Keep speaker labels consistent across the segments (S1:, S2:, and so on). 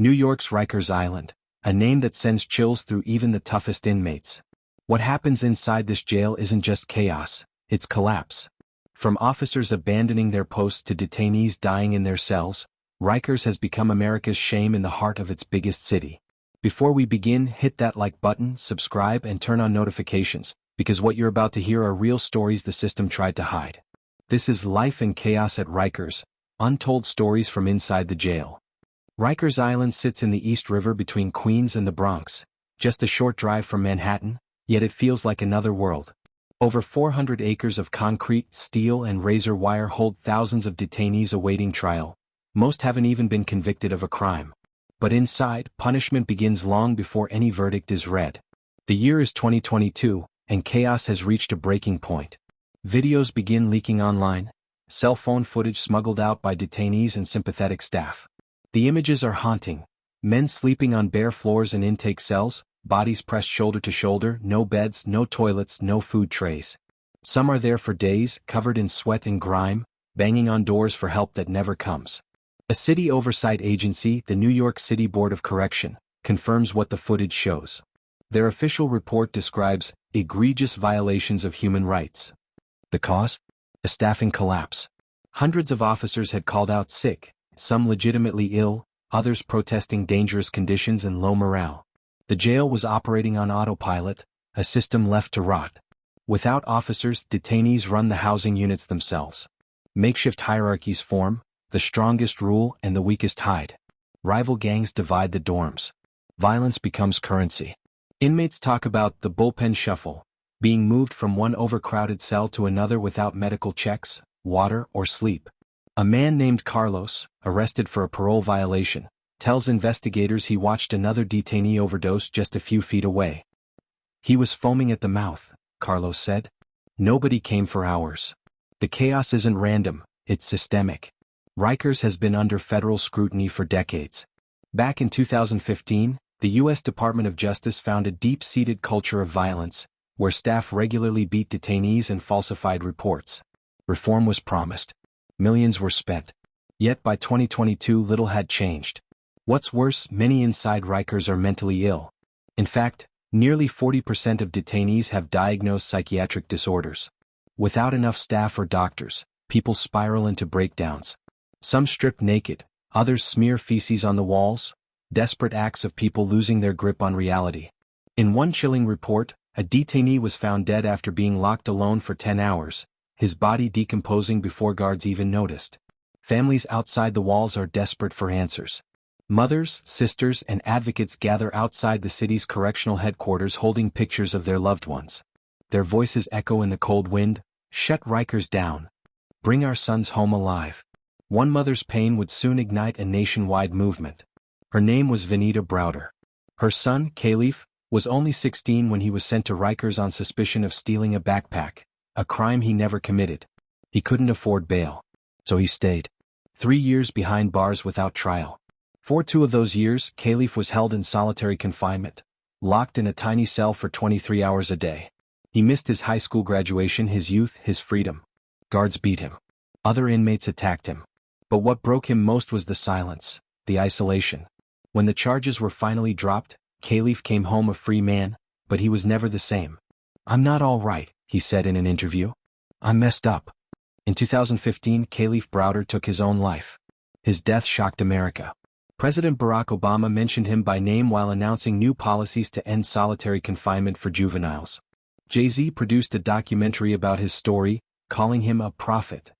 S1: New York's Rikers Island, a name that sends chills through even the toughest inmates. What happens inside this jail isn't just chaos, it's collapse. From officers abandoning their posts to detainees dying in their cells, Rikers has become America's shame in the heart of its biggest city. Before we begin, hit that like button, subscribe and turn on notifications, because what you're about to hear are real stories the system tried to hide. This is Life and Chaos at Rikers, Untold Stories from Inside the Jail. Rikers Island sits in the East River between Queens and the Bronx, just a short drive from Manhattan, yet it feels like another world. Over 400 acres of concrete, steel and razor wire hold thousands of detainees awaiting trial. Most haven't even been convicted of a crime. But inside, punishment begins long before any verdict is read. The year is 2022, and chaos has reached a breaking point. Videos begin leaking online, cell phone footage smuggled out by detainees and sympathetic staff. The images are haunting. Men sleeping on bare floors in intake cells, bodies pressed shoulder to shoulder, no beds, no toilets, no food trays. Some are there for days, covered in sweat and grime, banging on doors for help that never comes. A city oversight agency, the New York City Board of Correction, confirms what the footage shows. Their official report describes egregious violations of human rights. The cause? A staffing collapse. Hundreds of officers had called out sick, some legitimately ill, others protesting dangerous conditions and low morale. The jail was operating on autopilot, a system left to rot. Without officers, detainees run the housing units themselves. Makeshift hierarchies form, the strongest rule and the weakest hide. Rival gangs divide the dorms. Violence becomes currency. Inmates talk about the bullpen shuffle, being moved from one overcrowded cell to another without medical checks, water, or sleep. A man named Carlos, arrested for a parole violation, tells investigators he watched another detainee overdose just a few feet away. He was foaming at the mouth, Carlos said. Nobody came for hours. The chaos isn't random, it's systemic. Rikers has been under federal scrutiny for decades. Back in 2015, the U.S. Department of Justice found a deep-seated culture of violence, where staff regularly beat detainees and falsified reports. Reform was promised. Millions were spent. Yet by 2022 little had changed. What's worse, many inside Rikers are mentally ill. In fact, nearly 40% of detainees have diagnosed psychiatric disorders. Without enough staff or doctors, people spiral into breakdowns. Some strip naked, others smear feces on the walls, desperate acts of people losing their grip on reality. In one chilling report, a detainee was found dead after being locked alone for 10 hours, his body decomposing before guards even noticed. Families outside the walls are desperate for answers. Mothers, sisters, and advocates gather outside the city's correctional headquarters holding pictures of their loved ones. Their voices echo in the cold wind, "Shut Rikers down. Bring our sons home alive." One mother's pain would soon ignite a nationwide movement. Her name was Browder. Her son, Kalief, was only 16 when he was sent to Rikers on suspicion of stealing a backpack, a crime he never committed. He couldn't afford bail, so he stayed. 3 years behind bars without trial. For 2 of those years, Kalief was held in solitary confinement, locked in a tiny cell for 23 hours a day. He missed his high school graduation, his youth, his freedom. Guards beat him. Other inmates attacked him. But what broke him most was the silence, the isolation. When the charges were finally dropped, Kalief came home a free man, but he was never the same. "I'm not all right," he said in an interview. "I'm messed up." In 2015, Kalief Browder took his own life. His death shocked America. President Barack Obama mentioned him by name while announcing new policies to end solitary confinement for juveniles. Jay-Z produced a documentary about his story, calling him a prophet.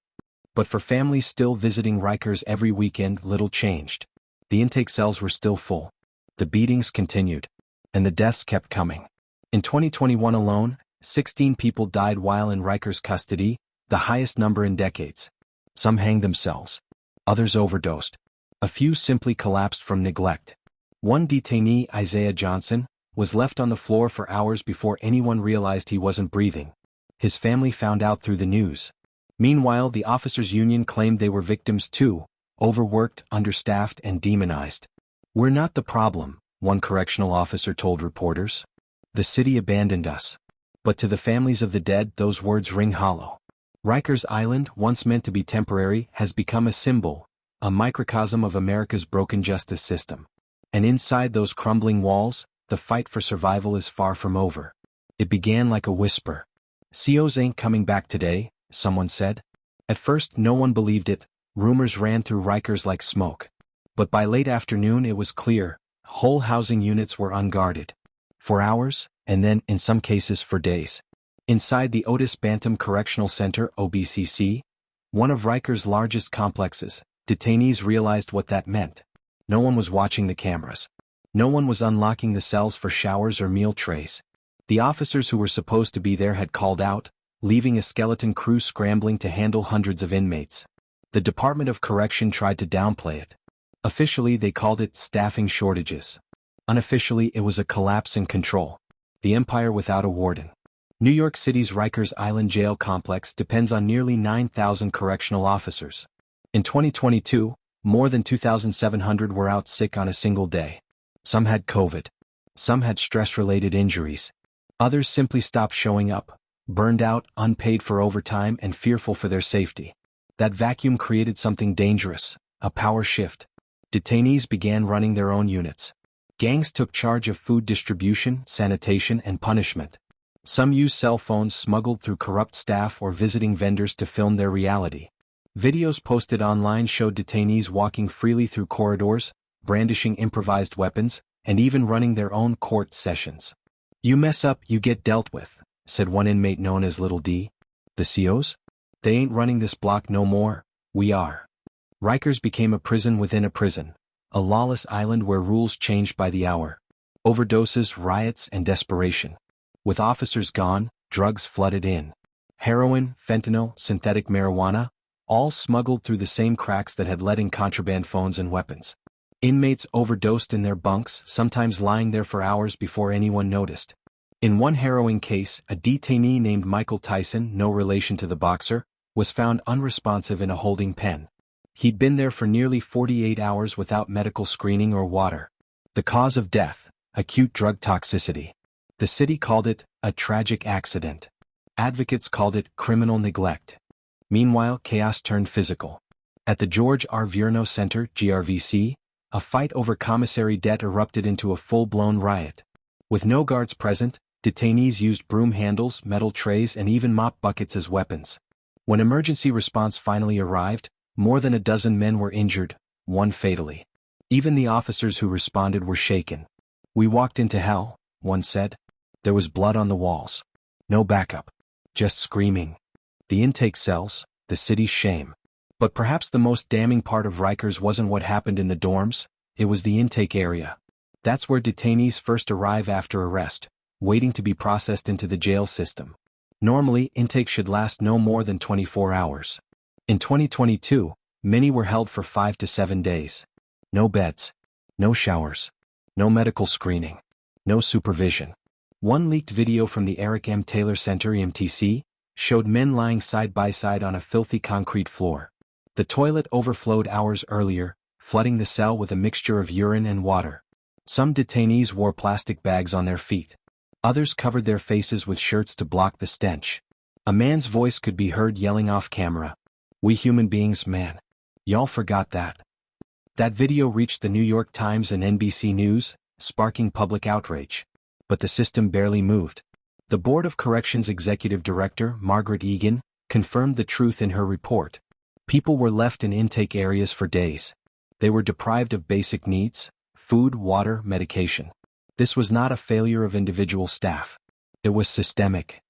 S1: But for families still visiting Rikers every weekend, little changed. The intake cells were still full. The beatings continued. And the deaths kept coming. In 2021 alone, 16 people died while in Rikers custody, the highest number in decades. Some hanged themselves. Others overdosed. A few simply collapsed from neglect. One detainee, Isaiah Johnson, was left on the floor for hours before anyone realized he wasn't breathing. His family found out through the news. Meanwhile, the officers' union claimed they were victims too, overworked, understaffed, and demonized. "We're not the problem," one correctional officer told reporters. "The city abandoned us." But to the families of the dead, those words ring hollow. Rikers Island, once meant to be temporary, has become a symbol, a microcosm of America's broken justice system. And inside those crumbling walls, the fight for survival is far from over. It began like a whisper. "COs ain't coming back today," someone said. At first no one believed it, rumors ran through Rikers like smoke. But by late afternoon it was clear, whole housing units were unguarded. For hours, and then, in some cases, for days. Inside the Otis Bantam Correctional Center (OBCC), one of Rikers' largest complexes, detainees realized what that meant. No one was watching the cameras. No one was unlocking the cells for showers or meal trays. The officers who were supposed to be there had called out, leaving a skeleton crew scrambling to handle hundreds of inmates. The Department of Correction tried to downplay it. Officially they called it staffing shortages. Unofficially it was a collapse in control. The empire without a warden. New York City's Rikers Island Jail complex depends on nearly 9,000 correctional officers. In 2022, more than 2,700 were out sick on a single day. Some had COVID. Some had stress-related injuries. Others simply stopped showing up, burned out, unpaid for overtime, and fearful for their safety. That vacuum created something dangerous, a power shift. Detainees began running their own units. Gangs took charge of food distribution, sanitation, and punishment. Some used cell phones smuggled through corrupt staff or visiting vendors to film their reality. Videos posted online showed detainees walking freely through corridors, brandishing improvised weapons, and even running their own court sessions. "You mess up, you get dealt with," said one inmate known as Little D. "The COs? They ain't running this block no more, we are." Rikers became a prison within a prison, a lawless island where rules changed by the hour. Overdoses, riots, and desperation. With officers gone, drugs flooded in. Heroin, fentanyl, synthetic marijuana, all smuggled through the same cracks that had let in contraband phones and weapons. Inmates overdosed in their bunks, sometimes lying there for hours before anyone noticed. In one harrowing case, a detainee named Michael Tyson, no relation to the boxer, was found unresponsive in a holding pen. He'd been there for nearly 48 hours without medical screening or water. The cause of death, acute drug toxicity. The city called it a tragic accident. Advocates called it criminal neglect. Meanwhile, chaos turned physical. At the George R. Vierno Center, GRVC, a fight over commissary debt erupted into a full-blown riot. With no guards present, detainees used broom handles, metal trays, and even mop buckets as weapons. When emergency response finally arrived, more than a dozen men were injured, one fatally. Even the officers who responded were shaken. "We walked into hell," one said. There was blood on the walls. No backup. Just screaming. The intake cells, the city's shame. But perhaps the most damning part of Rikers wasn't what happened in the dorms, it was the intake area. That's where detainees first arrive after arrest, waiting to be processed into the jail system. Normally, intake should last no more than 24 hours. In 2022, many were held for 5 to 7 days. No beds. No showers. No medical screening. No supervision. One leaked video from the Eric M. Taylor Center (EMTC) showed men lying side by side on a filthy concrete floor. The toilet overflowed hours earlier, flooding the cell with a mixture of urine and water. Some detainees wore plastic bags on their feet. Others covered their faces with shirts to block the stench. A man's voice could be heard yelling off camera, "We human beings, man. Y'all forgot that." That video reached the New York Times and NBC News, sparking public outrage. But the system barely moved. The Board of Corrections Executive Director, Margaret Egan, confirmed the truth in her report. People were left in intake areas for days. They were deprived of basic needs, food, water, medication. This was not a failure of individual staff. It was systemic.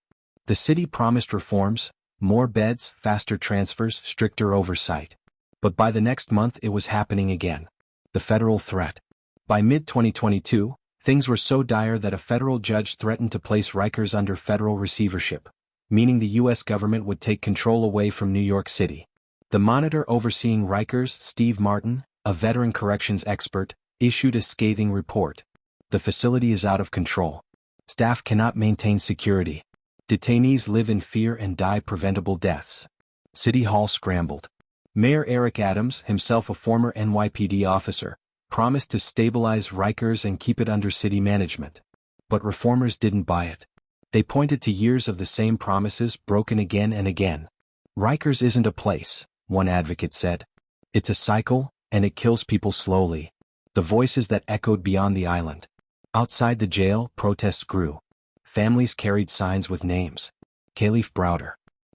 S1: The city promised reforms, more beds, faster transfers, stricter oversight. But by the next month it was happening again. The federal threat. By mid-2022, things were so dire that a federal judge threatened to place Rikers under federal receivership, meaning the U.S. government would take control away from New York City. The monitor overseeing Rikers, Steve Martin, a veteran corrections expert, issued a scathing report. The facility is out of control. Staff cannot maintain security. Detainees live in fear and die preventable deaths. City Hall scrambled. Mayor Eric Adams, himself a former NYPD officer, promised to stabilize Rikers and keep it under city management. But reformers didn't buy it. They pointed to years of the same promises broken again and again. Rikers isn't a place, one advocate said. It's a cycle, and it kills people slowly. The voices that echoed beyond the island. Outside the jail, protests grew. Families carried signs with names. Kalief Browder,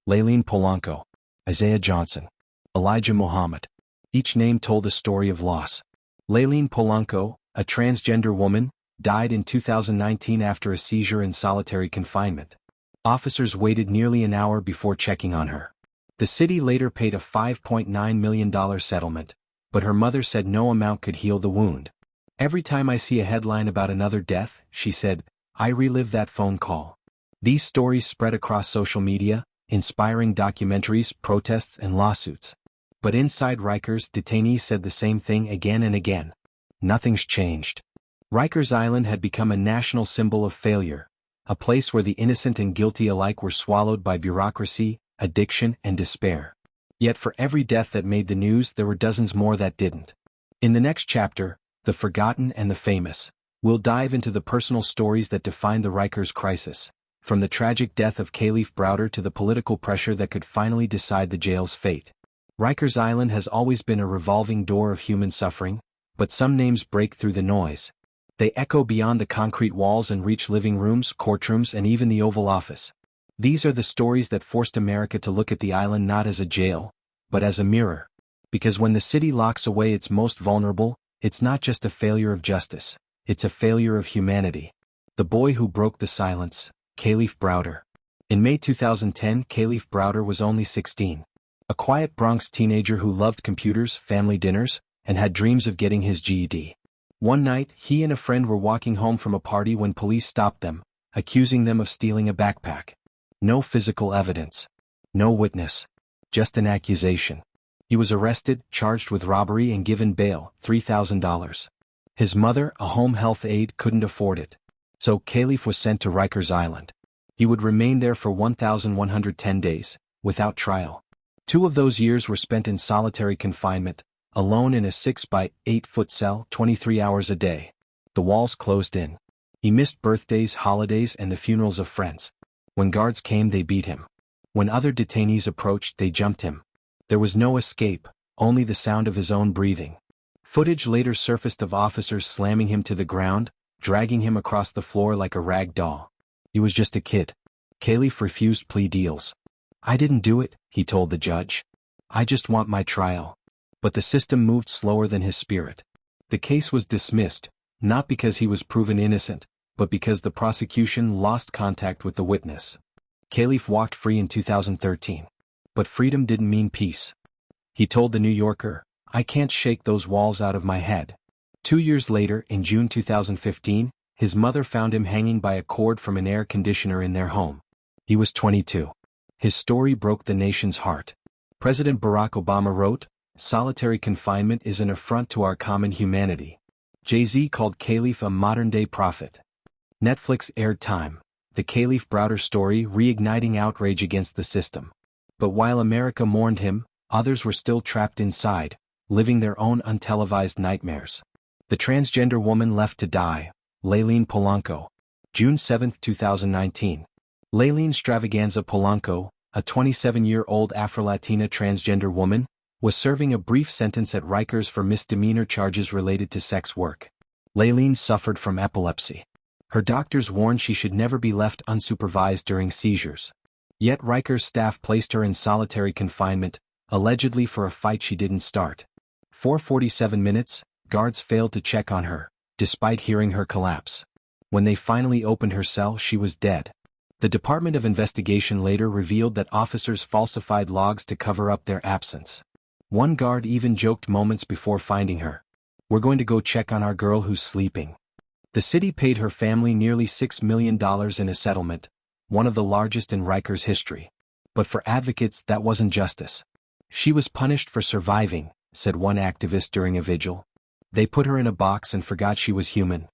S1: Layleen Polanco, Isaiah Johnson, Elijah Muhammad. Each name told a story of loss. Layleen Polanco, a transgender woman, died in 2019 after a seizure in solitary confinement. Officers waited nearly an hour before checking on her. The city later paid a $5.9 million settlement, but her mother said no amount could heal the wound. "Every time I see a headline about another death," she said, "I relive that phone call." These stories spread across social media, inspiring documentaries, protests, and lawsuits. But inside Rikers, detainees said the same thing again and again. Nothing's changed. Rikers Island had become a national symbol of failure, a place where the innocent and guilty alike were swallowed by bureaucracy, addiction, and despair. Yet for every death that made the news, there were dozens more that didn't. In the next chapter, The Forgotten and the Famous, we'll dive into the personal stories that defined the Rikers crisis, from the tragic death of Kalief Browder to the political pressure that could finally decide the jail's fate. Rikers Island has always been a revolving door of human suffering, but some names break through the noise. They echo beyond the concrete walls and reach living rooms, courtrooms, and even the Oval Office. These are the stories that forced America to look at the island not as a jail, but as a mirror. Because when the city locks away its most vulnerable, it's not just a failure of justice, it's a failure of humanity. The boy who broke the silence, Kalief Browder. In May 2010, Kalief Browder was only 16. A quiet Bronx teenager who loved computers, family dinners, and had dreams of getting his GED. One night, he and a friend were walking home from a party when police stopped them, accusing them of stealing a backpack. No physical evidence. No witness. Just an accusation. He was arrested, charged with robbery and given bail, $3,000. His mother, a home health aide, couldn't afford it. So Kalief was sent to Rikers Island. He would remain there for 1,110 days, without trial. 2 of those years were spent in solitary confinement, alone in a 6 by 8 foot cell, 23 hours a day. The walls closed in. He missed birthdays, holidays, and the funerals of friends. When guards came, they beat him. When other detainees approached, they jumped him. There was no escape, only the sound of his own breathing. Footage later surfaced of officers slamming him to the ground, dragging him across the floor like a rag doll. He was just a kid. Kalief refused plea deals. "I didn't do it," he told the judge. "I just want my trial." But the system moved slower than his spirit. The case was dismissed, not because he was proven innocent, but because the prosecution lost contact with the witness. Kalief walked free in 2013. But freedom didn't mean peace. He told The New Yorker, "I can't shake those walls out of my head." 2 years later, in June 2015, his mother found him hanging by a cord from an air conditioner in their home. He was 22. His story broke the nation's heart. President Barack Obama wrote, "Solitary confinement is an affront to our common humanity." Jay-Z called Kalief a modern-day prophet. Netflix aired Time, the Kalief Browder story, reigniting outrage against the system. But while America mourned him, others were still trapped inside, living their own untelevised nightmares. The transgender woman left to die, Layleen Polanco. June 7, 2019. Layleen Stravaganza Polanco, a 27-year-old Afro-Latina transgender woman, was serving a brief sentence at Rikers for misdemeanor charges related to sex work. Layleen suffered from epilepsy. Her doctors warned she should never be left unsupervised during seizures. Yet Rikers staff placed her in solitary confinement, allegedly for a fight she didn't start. For 47 minutes, guards failed to check on her, despite hearing her collapse. When they finally opened her cell, she was dead. The Department of Investigation later revealed that officers falsified logs to cover up their absence. One guard even joked moments before finding her, "We're going to go check on our girl who's sleeping." The city paid her family nearly $6 million in a settlement, one of the largest in Rikers history. But for advocates, that wasn't justice. "She was punished for surviving," said one activist during a vigil. "They put her in a box and forgot she was human."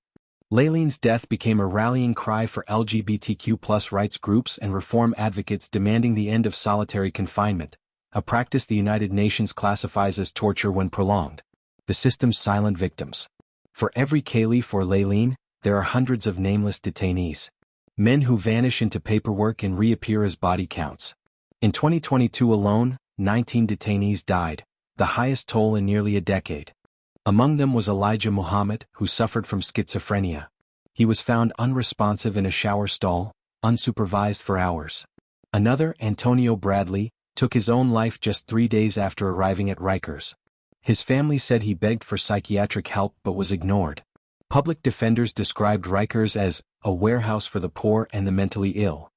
S1: Layleen's death became a rallying cry for LGBTQ+ rights groups and reform advocates demanding the end of solitary confinement, a practice the United Nations classifies as torture when prolonged. The system's silent victims. For every Kalief or Layleen, there are hundreds of nameless detainees. Men who vanish into paperwork and reappear as body counts. In 2022 alone, 19 detainees died, the highest toll in nearly a decade. Among them was Elijah Muhammad, who suffered from schizophrenia. He was found unresponsive in a shower stall, unsupervised for hours. Another, Antonio Bradley, took his own life just 3 days after arriving at Rikers. His family said he begged for psychiatric help but was ignored. Public defenders described Rikers as a warehouse for the poor and the mentally ill.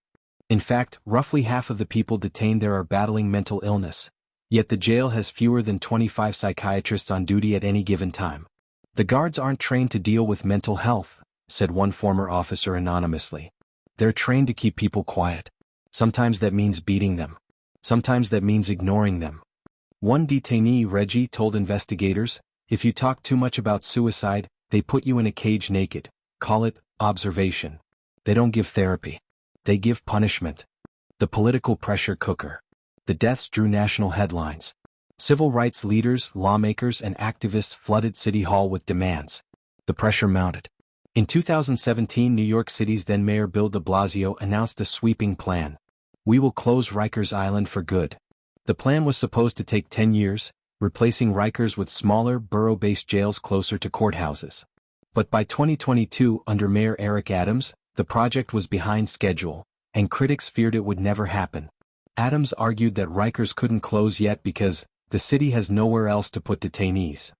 S1: In fact, roughly half of the people detained there are battling mental illness. Yet the jail has fewer than 25 psychiatrists on duty at any given time. The guards aren't trained to deal with mental health, said one former officer anonymously. They're trained to keep people quiet. Sometimes that means beating them. Sometimes that means ignoring them. One detainee, Reggie, told investigators, "If you talk too much about suicide, they put you in a cage naked. Call it observation. They don't give therapy. They give punishment." The political pressure cooker. The deaths drew national headlines. Civil rights leaders, lawmakers, and activists flooded City Hall with demands. The pressure mounted. In 2017, New York City's then Mayor Bill de Blasio announced a sweeping plan. "We will close Rikers Island for good." The plan was supposed to take 10 years, replacing Rikers with smaller, borough-based jails closer to courthouses. But by 2022, under Mayor Eric Adams, the project was behind schedule, and critics feared it would never happen. Adams argued that Rikers couldn't close yet because the city has nowhere else to put detainees.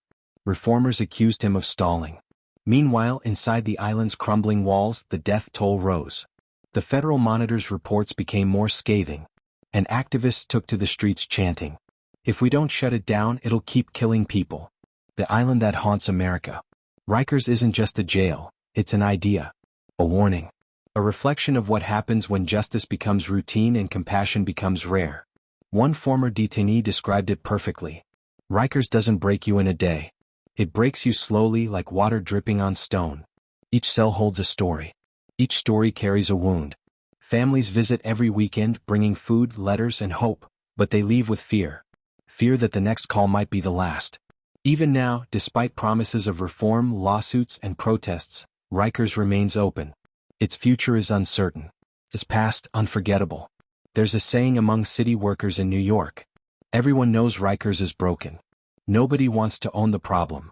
S1: Reformers accused him of stalling. Meanwhile, inside the island's crumbling walls, the death toll rose. The Federal Monitor's reports became more scathing, and activists took to the streets chanting, "If we don't shut it down, it'll keep killing people." The island that haunts America. Rikers isn't just a jail, it's an idea. A warning. A reflection of what happens when justice becomes routine and compassion becomes rare. One former detainee described it perfectly. Rikers doesn't break you in a day. It breaks you slowly like water dripping on stone. Each cell holds a story. Each story carries a wound. Families visit every weekend bringing food, letters, and hope, but they leave with fear. Fear that the next call might be the last. Even now, despite promises of reform, lawsuits, and protests, Rikers remains open. Its future is uncertain. Its past unforgettable. There's a saying among city workers in New York. Everyone knows Rikers is broken. Nobody wants to own the problem.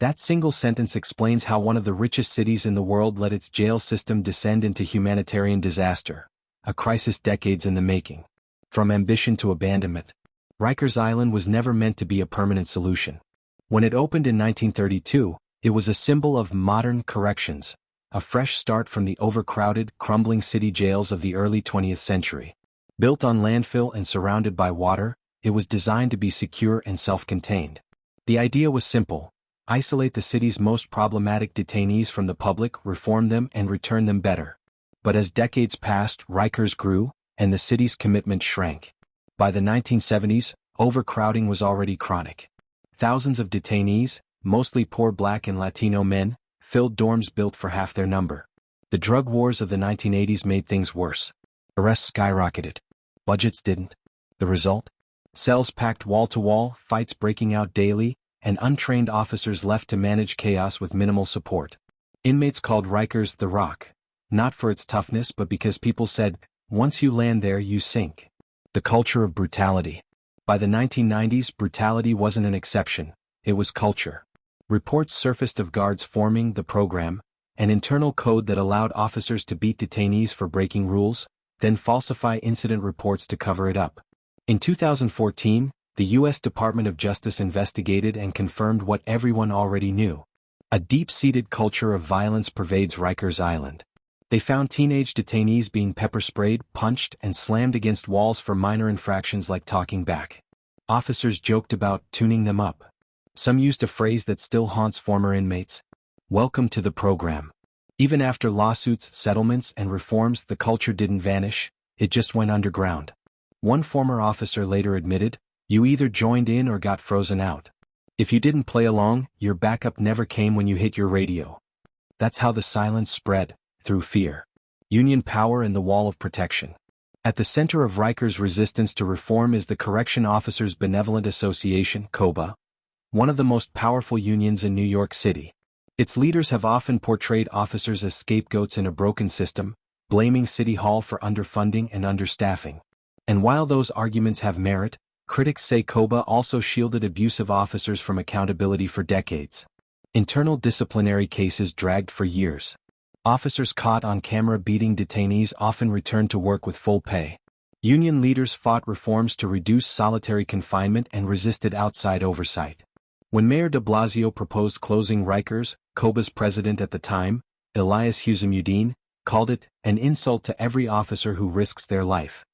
S1: That single sentence explains how one of the richest cities in the world let its jail system descend into humanitarian disaster, a crisis decades in the making. From ambition to abandonment, Rikers Island was never meant to be a permanent solution. When it opened in 1932, it was a symbol of modern corrections, a fresh start from the overcrowded, crumbling city jails of the early 20th century. Built on landfill and surrounded by water, it was designed to be secure and self-contained. The idea was simple: isolate the city's most problematic detainees from the public, reform them, and return them better. But as decades passed, Rikers grew, and the city's commitment shrank. By the 1970s, overcrowding was already chronic. Thousands of detainees, mostly poor Black and Latino men, filled dorms built for half their number. The drug wars of the 1980s made things worse. Arrests skyrocketed. Budgets didn't. The result? Cells packed wall to wall, fights breaking out daily, and untrained officers left to manage chaos with minimal support. Inmates called Rikers the Rock, not for its toughness but because people said, "Once you land there, you sink." The culture of brutality. By the 1990s, brutality wasn't an exception, it was culture. Reports surfaced of guards forming the program, an internal code that allowed officers to beat detainees for breaking rules, then falsify incident reports to cover it up. In 2014, the U.S. Department of Justice investigated and confirmed what everyone already knew. A deep-seated culture of violence pervades Rikers Island. They found teenage detainees being pepper-sprayed, punched, and slammed against walls for minor infractions like talking back. Officers joked about tuning them up. Some used a phrase that still haunts former inmates: "Welcome to the program." Even after lawsuits, settlements, and reforms, the culture didn't vanish, it just went underground. One former officer later admitted, "You either joined in or got frozen out. If you didn't play along, your backup never came when you hit your radio." That's how the silence spread, through fear. Union power and the wall of protection. At the center of Rikers' resistance to reform is the Correction Officers Benevolent Association, COBA, one of the most powerful unions in New York City. Its leaders have often portrayed officers as scapegoats in a broken system, blaming City Hall for underfunding and understaffing. And while those arguments have merit, Critics say Koba also shielded abusive officers from accountability for decades. Internal disciplinary cases dragged for years. Officers caught on camera beating detainees often returned to work with full pay. Union leaders fought reforms to reduce solitary confinement and resisted outside oversight. When Mayor de Blasio proposed closing Rikers, Koba's president at the time, Elias Hussein, called it an insult to every officer who risks their life.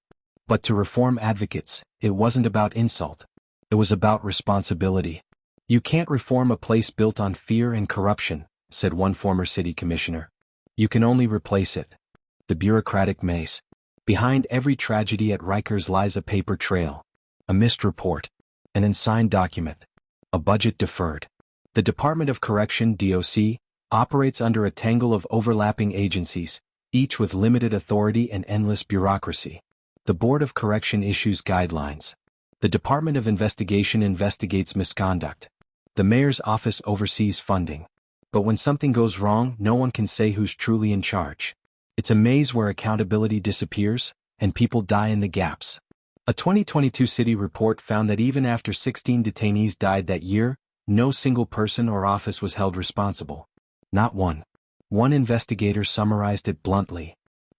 S1: But to reform advocates, it wasn't about insult. It was about responsibility. You can't reform a place built on fear and corruption, said one former city commissioner. You can only replace it. The bureaucratic maze. Behind every tragedy at Rikers lies a paper trail. A missed report. An unsigned document. A budget deferred. The Department of Correction (DOC) operates under a tangle of overlapping agencies, each with limited authority and endless bureaucracy. The Board of Correction issues guidelines. The Department of Investigation investigates misconduct. The mayor's office oversees funding. But when something goes wrong, no one can say who's truly in charge. It's a maze where accountability disappears, and people die in the gaps. A 2022 city report found that even after 16 detainees died that year, no single person or office was held responsible. Not one. One investigator summarized it bluntly.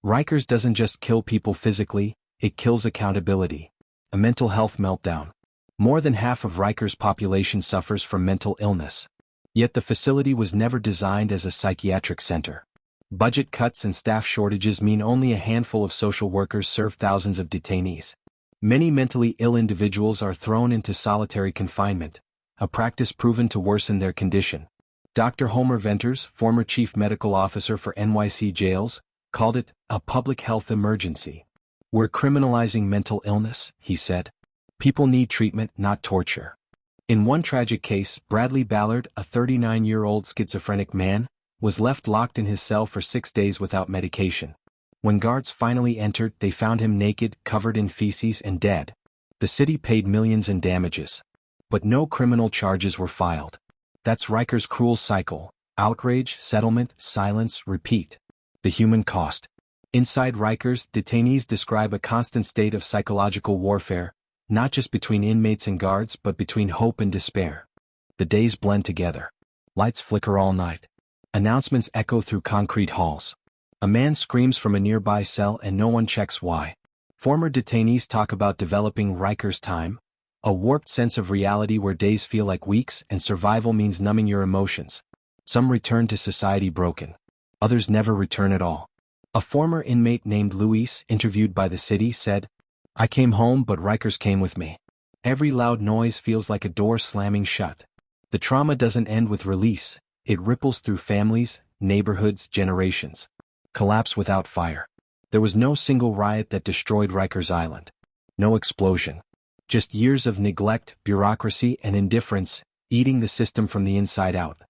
S1: Rikers doesn't just kill people physically, it kills accountability. A mental health meltdown. More than half of Rikers' population suffers from mental illness. Yet the facility was never designed as a psychiatric center. Budget cuts and staff shortages mean only a handful of social workers serve thousands of detainees. Many mentally ill individuals are thrown into solitary confinement, a practice proven to worsen their condition. Dr. Homer Venters, former chief medical officer for NYC jails, called it a public health emergency. We're criminalizing mental illness, he said. People need treatment, not torture. In one tragic case, Bradley Ballard, a 39-year-old schizophrenic man, was left locked in his cell for 6 days without medication. When guards finally entered, they found him naked, covered in feces and dead. The city paid millions in damages. But no criminal charges were filed. That's Rikers' cruel cycle: outrage, settlement, silence, repeat. The human cost. Inside Rikers, detainees describe a constant state of psychological warfare, not just between inmates and guards but between hope and despair. The days blend together. Lights flicker all night. Announcements echo through concrete halls. A man screams from a nearby cell and no one checks why. Former detainees talk about developing Rikers time, a warped sense of reality where days feel like weeks and survival means numbing your emotions. Some return to society broken. Others never return at all. A former inmate named Luis, interviewed by the city, said, "I came home but Rikers came with me. Every loud noise feels like a door slamming shut. The trauma doesn't end with release, it ripples through families, neighborhoods, generations. Collapse without fire. There was no single riot that destroyed Rikers Island. No explosion. Just years of neglect, bureaucracy, and indifference, eating the system from the inside out."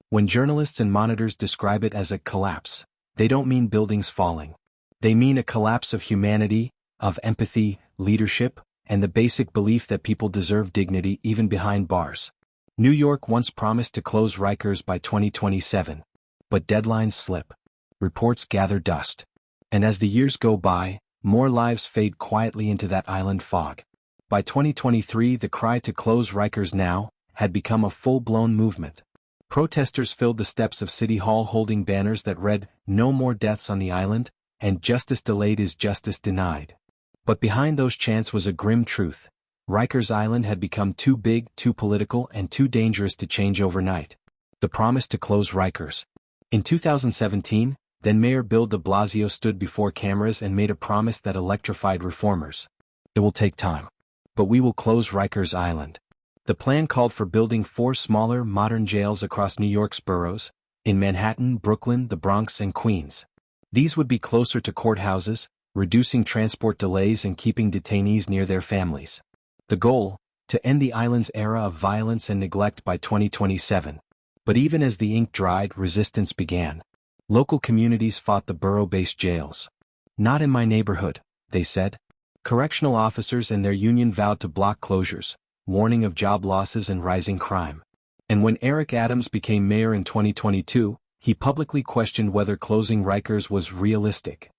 S1: When journalists and monitors describe it as a collapse, they don't mean buildings falling. They mean a collapse of humanity, of empathy, leadership, and the basic belief that people deserve dignity even behind bars. New York once promised to close Rikers by 2027. But deadlines slip. Reports gather dust. And as the years go by, more lives fade quietly into that island fog. By 2023, the cry to close Rikers now had become a full-blown movement. Protesters filled the steps of City Hall holding banners that read, "No more deaths on the island," and "Justice delayed is justice denied." But behind those chants was a grim truth. Rikers Island had become too big, too political, and too dangerous to change overnight. The promise to close Rikers. In 2017, then Mayor Bill de Blasio stood before cameras and made a promise that electrified reformers. "It will take time. But we will close Rikers Island." The plan called for building 4 smaller, modern jails across New York's boroughs, in Manhattan, Brooklyn, the Bronx, and Queens. These would be closer to courthouses, reducing transport delays and keeping detainees near their families. The goal, to end the island's era of violence and neglect by 2027. But even as the ink dried, resistance began. Local communities fought the borough-based jails. "Not in my neighborhood," they said. Correctional officers and their union vowed to block closures, warning of job losses and rising crime. And when Eric Adams became mayor in 2022, he publicly questioned whether closing Rikers was realistic.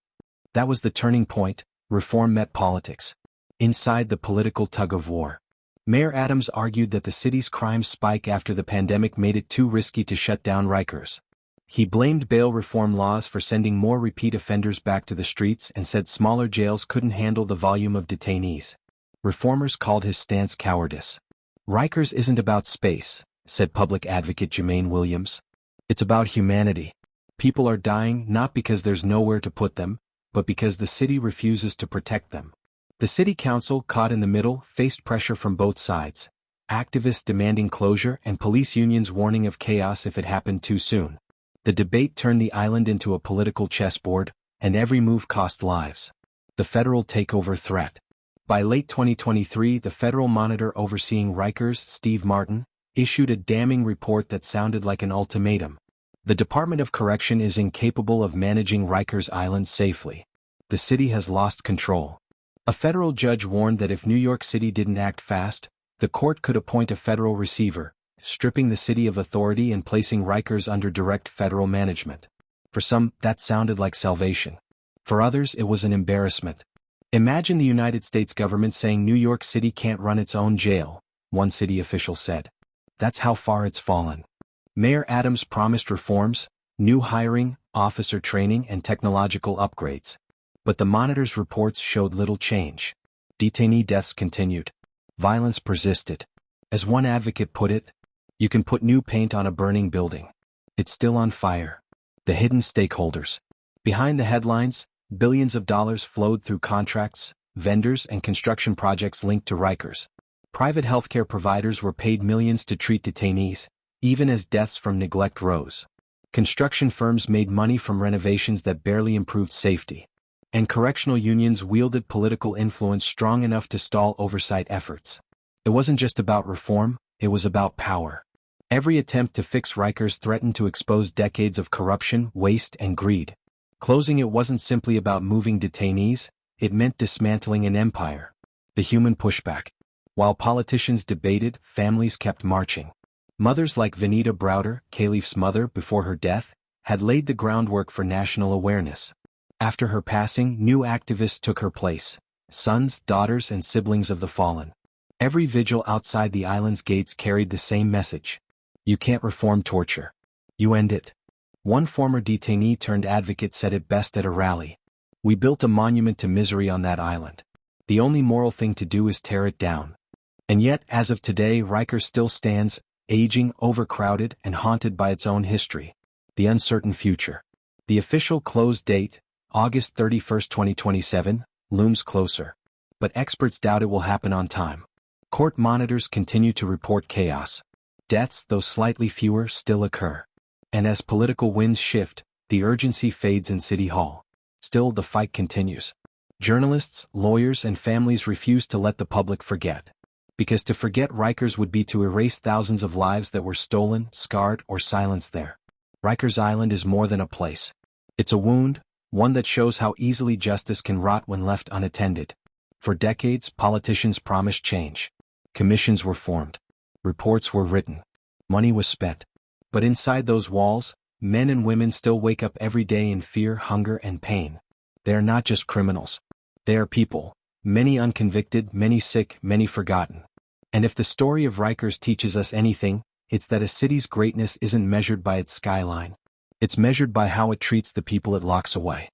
S1: That was the turning point. Reform met politics. Inside the political tug-of-war, Mayor Adams argued that the city's crime spike after the pandemic made it too risky to shut down Rikers. He blamed bail reform laws for sending more repeat offenders back to the streets and said smaller jails couldn't handle the volume of detainees. Reformers called his stance cowardice. Rikers isn't about space, said public advocate Jermaine Williams. It's about humanity. People are dying not because there's nowhere to put them, but because the city refuses to protect them. The city council, caught in the middle, faced pressure from both sides. Activists demanding closure and police unions warning of chaos if it happened too soon. The debate turned the island into a political chessboard, and every move cost lives. The federal takeover threat. By late 2023, the federal monitor overseeing Rikers, Steve Martin, issued a damning report that sounded like an ultimatum. The Department of Correction is incapable of managing Rikers Island safely. The city has lost control. A federal judge warned that if New York City didn't act fast, the court could appoint a federal receiver, stripping the city of authority and placing Rikers under direct federal management. For some, that sounded like salvation. For others, it was an embarrassment. Imagine the United States government saying New York City can't run its own jail, one city official said. That's how far it's fallen. Mayor Adams promised reforms, new hiring, officer training, and technological upgrades. But the monitor's reports showed little change. Detainee deaths continued. Violence persisted. As one advocate put it, you can put new paint on a burning building. It's still on fire. The hidden stakeholders. Behind the headlines, billions of dollars flowed through contracts, vendors, and construction projects linked to Rikers. Private healthcare providers were paid millions to treat detainees, even as deaths from neglect rose. Construction firms made money from renovations that barely improved safety. And correctional unions wielded political influence strong enough to stall oversight efforts. It wasn't just about reform, it was about power. Every attempt to fix Rikers threatened to expose decades of corruption, waste, and greed. Closing it wasn't simply about moving detainees, it meant dismantling an empire. The human pushback. While politicians debated, families kept marching. Mothers like Vanita Browder, Kalief's mother before her death, had laid the groundwork for national awareness. After her passing, new activists took her place. Sons, daughters, and siblings of the fallen. Every vigil outside the island's gates carried the same message. You can't reform torture. You end it. One former detainee turned advocate said it best at a rally. We built a monument to misery on that island. The only moral thing to do is tear it down. And yet, as of today, Rikers still stands, aging, overcrowded, and haunted by its own history. The uncertain future. The official close date, August 31, 2027, looms closer. But experts doubt it will happen on time. Court monitors continue to report chaos. Deaths, though slightly fewer, still occur. And as political winds shift, the urgency fades in City Hall. Still, the fight continues. Journalists, lawyers, and families refuse to let the public forget. Because to forget Rikers would be to erase thousands of lives that were stolen, scarred, or silenced there. Rikers Island is more than a place. It's a wound, one that shows how easily justice can rot when left unattended. For decades, politicians promised change. Commissions were formed. Reports were written. Money was spent. But inside those walls, men and women still wake up every day in fear, hunger, and pain. They are not just criminals. They are people. Many unconvicted, many sick, many forgotten. And if the story of Rikers teaches us anything, it's that a city's greatness isn't measured by its skyline. It's measured by how it treats the people it locks away.